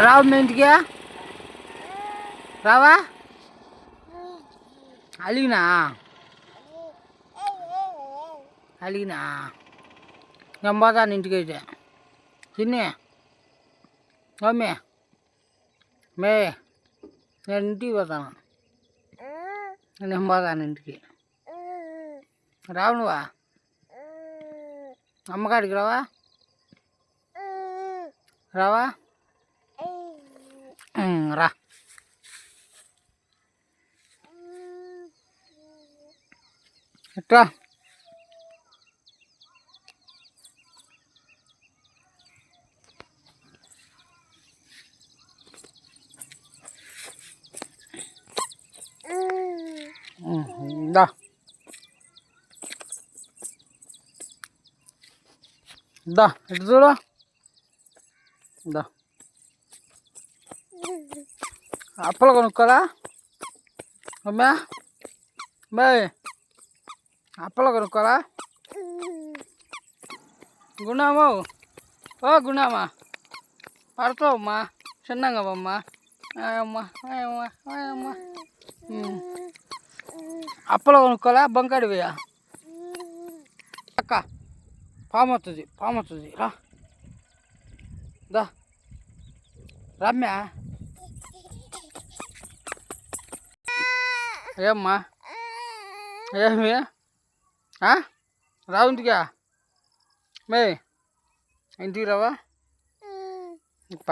రావు మీ ఇంటికి రావా అలిగినా అలిగినా నేను పోతాను ఇంటికి అయితే తిని మమ్మీ మే నేను ఇంటికి పోతాను నేను పోతాను ఇంటికి రావు నువ్వా అమ్మకాడికి రావా రావా రా ఎట్లా దా దా ఇటు చూడు దా అప్పలు కొనుక్కోరా అమ్మా బాయ్ అప్పలు కొనుక్కోరా గుణామో ఓ గుణామా పడతావమ్మా చిన్నగా అమ్మా అమ్మా అమ్మా అప్పలు కొనుక్కోరా బంకాడిపోయా అక్క పాము వస్తుంది రా దా రమ్యా ఏమ్మా ఏమి రావు ఇంటికా మే ఇంటికి రావా ఇప్ప